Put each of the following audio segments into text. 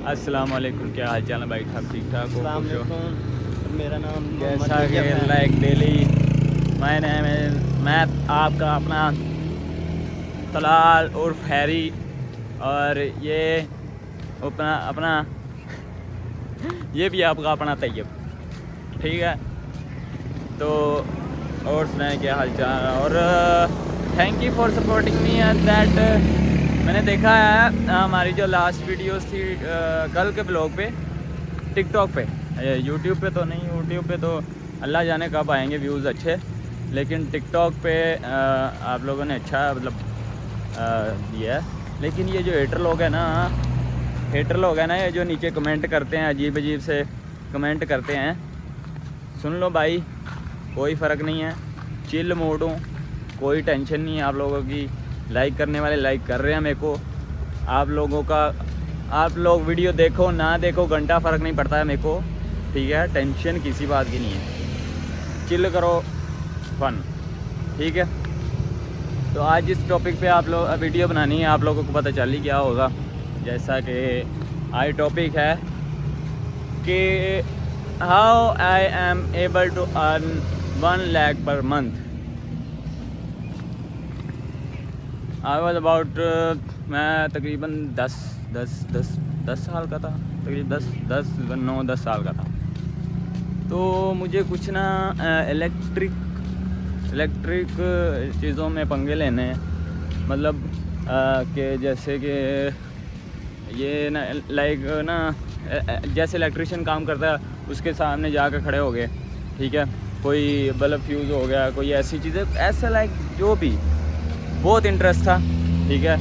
अस्सलाम वालेकुम, क्या हाल चाल है भाई? सब ठीक ठाक हो? अस्सलाम खुश हो? वालेकुम। मेरा नाम जैसा मोहम्मद कि रजब है। लाइक डेली मैं आपका अपना तलाल उर्फ हैरी, और ये अपना अपना ये भी आपका अपना तैयब, ठीक है? तो और सुनाए क्या हाल चाल? और thank you for supporting me at that. मैंने देखा है हमारी जो लास्ट वीडियोस थी कल के ब्लॉग पे, टिकटॉक पे, यूट्यूब पे तो नहीं, यूट्यूब पे तो अल्लाह जाने कब आएंगे व्यूज़ अच्छे, लेकिन टिकटॉक पे आप लोगों ने अच्छा मतलब दिया है। लेकिन ये जो हेटर लोग हैं ना, ये जो नीचे कमेंट करते हैं, अजीब अजीब से कमेंट करते हैं, सुन लो भाई, कोई फ़र्क नहीं है, चिल मूड हूँ, कोई टेंशन नहीं है आप लोगों की। लाइक करने वाले लाइक कर रहे हैं मेरे को, आप लोग वीडियो देखो ना देखो घंटा फ़र्क नहीं पड़ता है मेरे को, ठीक है? टेंशन किसी बात की नहीं है, चिल करो, फन, ठीक है? तो आज इस टॉपिक पे आप लोग वीडियो बनानी है, आप लोगों को पता चल ही क्या होगा। जैसा कि आज टॉपिक है कि how I am able to earn 1 lakh per month. I was about मैं तकरीबन 10 साल का था, तकरीबन 10 साल का था। तो मुझे कुछ ना इलेक्ट्रिक चीज़ों में पंगे लेने हैं, मतलब कि जैसे कि ये ना लाइक ना जैसे इलेक्ट्रिशियन काम करता है उसके सामने जाकर खड़े हो गए, ठीक है? कोई बल्ब फ्यूज़ हो गया, कोई ऐसी चीज़ें, ऐसा लाइक जो भी बहुत इंटरेस्ट था, ठीक है?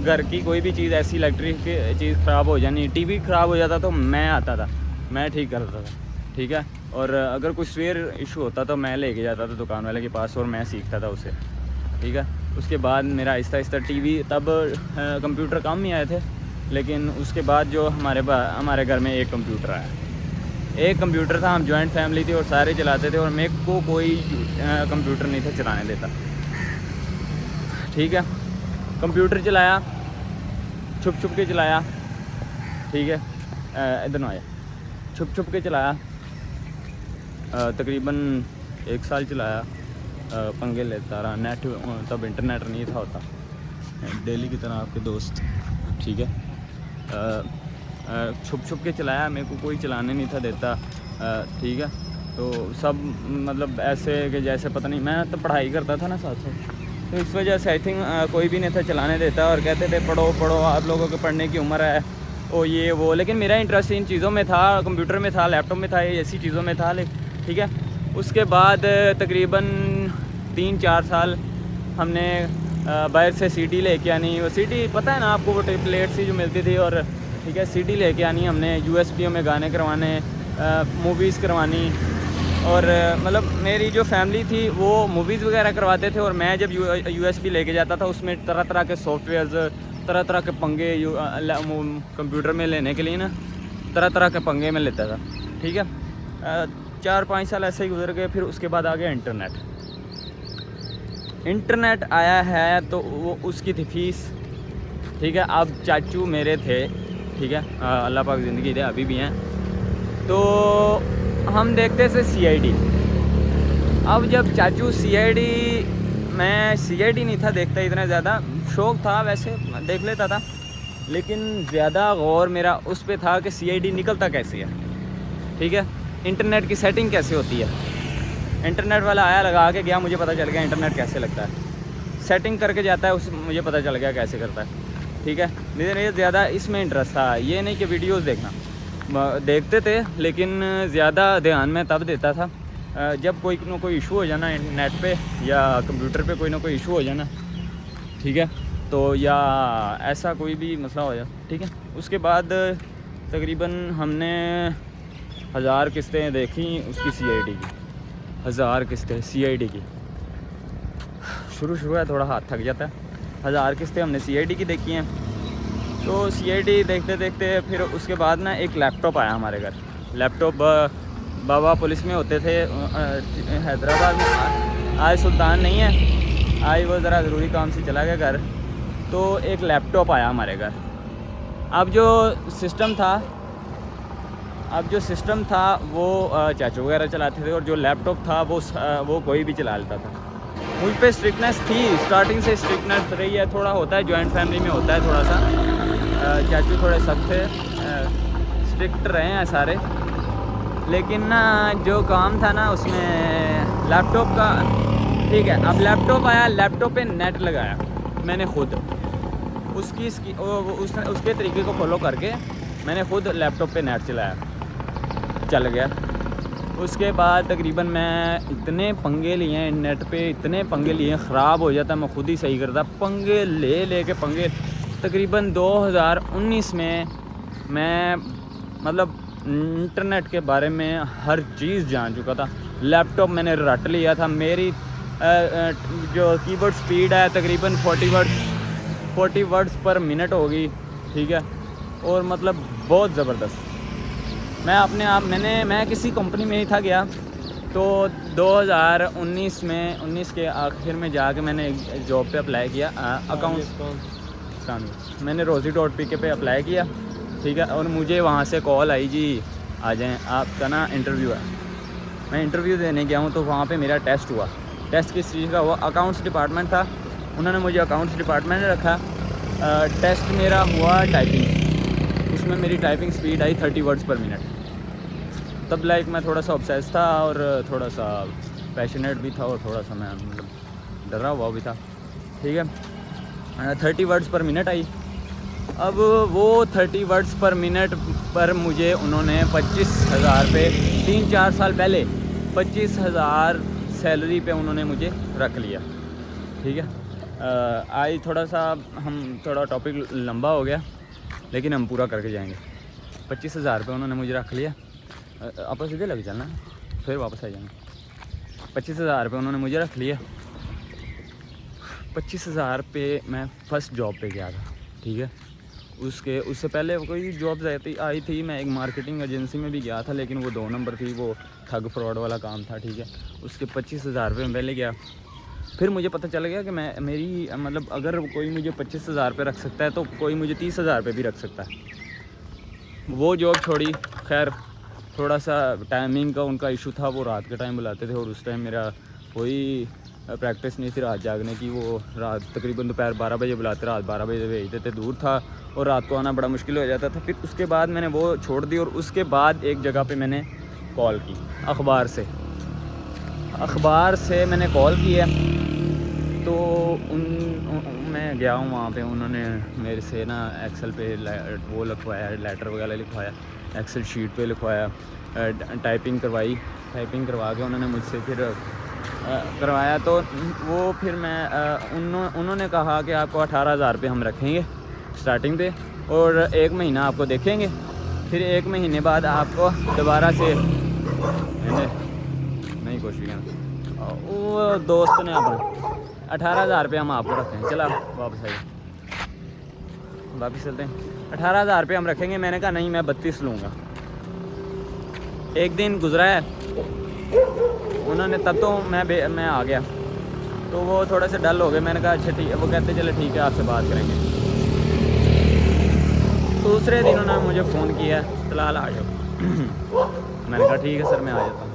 घर की कोई भी चीज़ ऐसी इलेक्ट्रिक की चीज़ ख़राब हो जानी, टीवी ख़राब हो जाता तो मैं आता था, मैं ठीक करता था, ठीक है? और अगर कुछ सॉफ्टवेयर इशू होता तो मैं लेके जाता था दुकान वाले के पास और मैं सीखता था उसे, ठीक है? उसके बाद मेरा आहिस्ता टीवी, तब कंप्यूटर कम ही आए थे, लेकिन उसके बाद जो हमारे घर में एक कंप्यूटर आया, एक कंप्यूटर था, हम जॉइंट फैमिली थी और सारे चलाते थे, और मेरे को कोई कंप्यूटर नहीं था चलाने देता, ठीक है? कंप्यूटर चलाया, छुप के चलाया, ठीक है? इधर आया, छुप के चलाया, तकरीबन 1 साल चलाया, पंगे लेता रहा, नेट तब इंटरनेट नहीं था होता, डेली की तरह आपके दोस्त, ठीक है? छुप के चलाया, मेरे को कोई चलाने नहीं था देता, ठीक है? तो सब मतलब ऐसे कि जैसे पता नहीं, मैं तो पढ़ाई करता था ना साथ साथ, तो इस वजह से आई थिंक कोई भी नहीं था चलाने देता, और कहते थे पढ़ो आप लोगों के पढ़ने की उम्र है, ओ ये वो। लेकिन मेरा इंटरेस्ट इन चीज़ों में था, कंप्यूटर में था, लैपटॉप में था, ऐसी चीज़ों में था, ठीक है? उसके बाद तकरीबन 3-4 साल हमने बाहर से सीडी लेके आनी, वो सीडी पता है ना आपको, वो प्लेट सी जो मिलती थी, और ठीक है, सीडी लेके आनी हमने, यूएसबी में गाने करवाने, मूवीज़ करवानी, और मतलब मेरी जो फैमिली थी वो मूवीज़ वगैरह करवाते थे, और मैं जब यूएसबी लेके जाता था उसमें तरह के सॉफ्टवेयर्स, तरह के पंगे कंप्यूटर में लेने के लिए ना, तरह के पंगे में लेता था, ठीक है? 4-5 साल ऐसे ही गुजर गए। फिर उसके बाद आ गया इंटरनेट आया है, तो वो उसकी थी फीस, ठीक है? अब चाचू मेरे थे, ठीक है? अल्लाह पाक ज़िंदगी दे, अभी भी हैं, तो हम देखते थे CID। अब जब चाचू CID, मैं CID नहीं था देखता इतना ज़्यादा, शौक़ था वैसे, देख लेता था, लेकिन ज़्यादा गौर मेरा उस पे था कि CID निकलता कैसे है, ठीक है? इंटरनेट की सेटिंग कैसे होती है? इंटरनेट वाला आया, लगा के गया, मुझे पता चल गया इंटरनेट कैसे लगता है, सेटिंग करके जाता है, मुझे पता चल गया कैसे करता है, ठीक है? मेरे ज़्यादा इसमें इंटरेस्ट था, ये नहीं कि वीडियोज़ देखना, देखते थे, लेकिन ज़्यादा ध्यान मैं तब देता था जब कोई इशू हो जाना नेट पे या कंप्यूटर पे, कोई ना कोई इशू हो जाना, ठीक है? तो या ऐसा कोई भी मसला हो जाए, ठीक है? उसके बाद तकरीबन हमने 1000 किस्तें देखी उसकी CID की, 1000 किस्तें CID की। शुरू है थोड़ा हाथ थक जाता है, 1000 किस्तें हमने CID की देखी हैं। तो CID देखते फिर उसके बाद ना एक लैपटॉप आया हमारे घर। लैपटॉप बाबा पुलिस में होते थे हैदराबाद में, आज सुल्तान नहीं है, आज वो ज़रा ज़रूरी काम से चला गया घर, तो एक लैपटॉप आया हमारे घर, अब जो सिस्टम था वो चाचू वगैरह चलाते थे, और जो लैपटॉप था वो कोई भी चला लेता था। मुझ पे स्ट्रिक्टनेस थी, स्टार्टिंग से स्ट्रिक्टनेस रही है। थोड़ा होता है, जॉइंट फैमिली में होता है थोड़ा सा। चाचू थोड़े सख्त थे, स्ट्रिक्ट रहे हैं सारे। लेकिन ना जो काम था ना उसमें लैपटॉप का, ठीक है, अब लैपटॉप आया, लैपटॉप पे नेट लगाया मैंने खुद, उसके तरीके को फॉलो करके मैंने खुद लैपटॉप पे नेट चल गया। उसके बाद तकरीबन मैं इतने पंगे लिए हैं नेट पे, इतने पंगे लिए, ख़राब हो जाता मैं खुद ही सही करता, पंगे ले के पंगे। तकरीबन 2019 में मैं मतलब इंटरनेट के बारे में हर चीज़ जान चुका था। लैपटॉप मैंने रट लिया था। मेरी जो कीबोर्ड स्पीड है तकरीबन 40 वर्ड्स पर मिनट होगी, ठीक है, और मतलब बहुत ज़बरदस्त। मैं किसी कंपनी में ही था गया, तो 2019 के आखिर में जाके मैंने एक जॉब पे अप्लाई किया, अकाउंट्स। मैंने rosie.pk पे अप्लाई किया, ठीक है, और मुझे वहाँ से कॉल आई, जी आ जाएं, आपका ना इंटरव्यू है। मैं इंटरव्यू देने गया हूँ, तो वहाँ पे मेरा टेस्ट हुआ। टेस्ट किस चीज़ का हुआ? अकाउंट्स डिपार्टमेंट था, उन्होंने मुझे अकाउंट्स डिपार्टमेंट में रखा। टेस्ट मेरा हुआ टाइपिंग, उसमें मेरी टाइपिंग स्पीड आई 30 वर्ड्स पर मिनट। तब लाइक मैं थोड़ा सा ऑब्सेस था और थोड़ा सा पैशनेट भी था, और थोड़ा सा मैं मतलब डरा हुआ भी था, ठीक है। 30 वर्ड्स पर मिनट आई। अब वो 30 वर्ड्स पर मिनट पर मुझे उन्होंने 25,000 पे 3-4 साल पहले 25,000 सैलरी पे उन्होंने मुझे रख लिया, ठीक है। आज थोड़ा टॉपिक लंबा हो गया, लेकिन हम पूरा करके जाएंगे। 25,000 पे उन्होंने मुझे रख लिया। आपस सीधे लग चलना, फिर वापस आ जाएंगे। 25,000 पे उन्होंने मुझे रख लिया। 25,000 पे मैं फ़र्स्ट जॉब पे गया था, ठीक है। उससे पहले कोई जॉब आई थी। मैं एक मार्केटिंग एजेंसी में भी गया था, लेकिन वो 2 नंबर थी, वो ठग फ्रॉड वाला काम था, ठीक है। उसके 25,000 पे मैं पहले गया। फिर मुझे पता चल गया कि मेरी मतलब अगर कोई मुझे 25,000 पे रख सकता है, तो कोई मुझे 30,000 पे भी रख सकता है। वो जॉब छोड़ी। खैर थोड़ा सा टाइमिंग का उनका इशू था, वो रात के टाइम बुलाते थे, और उस टाइम मेरा कोई प्रैक्टिस नहीं थी रात जागने की। वो रात तकरीबन दोपहर 12 बजे बुलाते, रात 12 बजे भेजते थे, दूर था और रात को आना बड़ा मुश्किल हो जाता था। फिर उसके बाद मैंने वो छोड़ दी, और उसके बाद एक जगह पे मैंने कॉल की, अखबार से मैंने कॉल किया। तो मैं गया हूँ वहाँ पे, उन्होंने मेरे से ना एक्सेल पे वो लिखवाया, लेटर वगैरह लिखवाया, एक्सेल शीट पे लिखवाया, टाइपिंग करवाई। टाइपिंग करवा के उन्होंने मुझसे फिर करवाया। तो वो फिर उन्होंने कहा कि आपको 18,000 पे हम रखेंगे स्टार्टिंग पे, और 1 महीना आपको देखेंगे, फिर 1 महीने बाद आपको दोबारा से नहीं कोशिश करना। वो दोस्त ने अपना 18,000 पे हम आपको रखेंगे। चला वापस चलते हैं। 18,000 पे हम रखेंगे। मैंने कहा नहीं, मैं 32 लूँगा। एक दिन गुजरा है, उन्होंने तब तो मैं आ गया, तो वो थोड़े से डल हो गए। मैंने कहा अच्छा ठीक है। वो कहते चले ठीक है, आपसे बात करेंगे। दूसरे दिन उन्होंने मुझे फ़ोन किया, फिलहाल आ जाओ। मैंने कहा ठीक है सर, मैं आ जाता हूँ।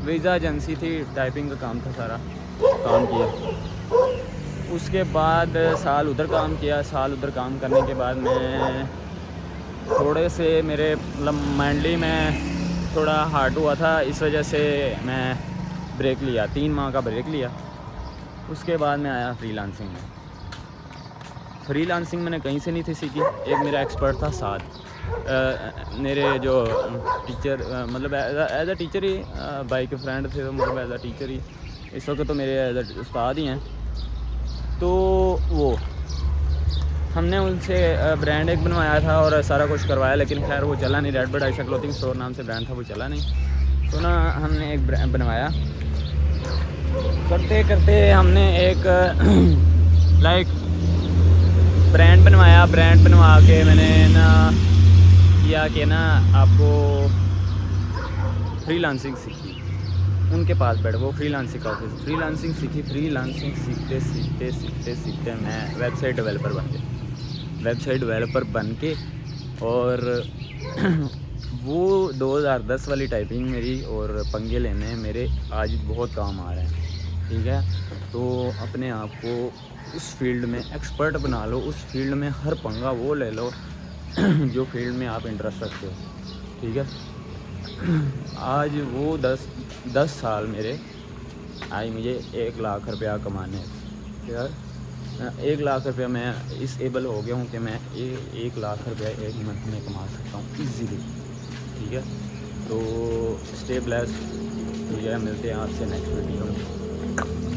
वीज़ा एजेंसी थी, टाइपिंग का काम था, सारा काम किया। उसके बाद साल उधर काम किया। साल उधर काम करने के बाद मैं थोड़े से मेरे मतलब मेंटली में थोड़ा हार्ड हुआ था, इस वजह से मैं ब्रेक लिया, 3 माह का ब्रेक लिया। उसके बाद मैं आया फ्रीलांसिंग में। फ्रीलांसिंग मैंने कहीं से नहीं थी सीखी। एक मेरा एक्सपर्ट था साथ, मेरे जो टीचर मतलब एज अ टीचर ही, भाई के फ्रेंड थे, तो मतलब एज अ टीचर ही इस वक्त तो मेरे एज अ उस्ताद ही हैं। तो वो हमने उनसे ब्रांड एक बनवाया था और सारा कुछ करवाया, लेकिन खैर वो चला नहीं। Red bird Ayesha clothing store नाम से ब्रांड था, वो चला नहीं। तो ना हमने एक ब्रांड बनवाया। करते करते हमने एक लाइक ब्रांड बनवाया। ब्रांड बनवा के मैंने ना किया कि ना आपको फ्रीलांसिंग सीखी। उनके पास बैठ, वो फ्रीलांसिंग का ऑफिस, फ्रीलांसिंग सीखी। फ्रीलांसिंग सीखते मैं वेबसाइट डेवलपर बन गया। वेबसाइट डेवलपर बन के, और वो 2010 वाली टाइपिंग मेरी और पंगे लेने मेरे आज बहुत काम आ रहे हैं। ठीक है, तो अपने आप को उस फील्ड में एक्सपर्ट बना लो, उस फील्ड में हर पंगा वो ले लो जो फील्ड में आप इंटरेस्ट रखते हो। ठीक है, आज वो 10 साल मेरे, आज मुझे 1 लाख रुपया कमाने यार, 1 लाख रुपया मैं इस एबल हो गया हूँ कि मैं 1 लाख रुपया एक मंथ में कमा सकता हूँ ईजीली। ठीक है, तो स्टे ब्लेस्ड। ठीक है, मिलते हैं आपसे नेक्स्ट वीडियो में।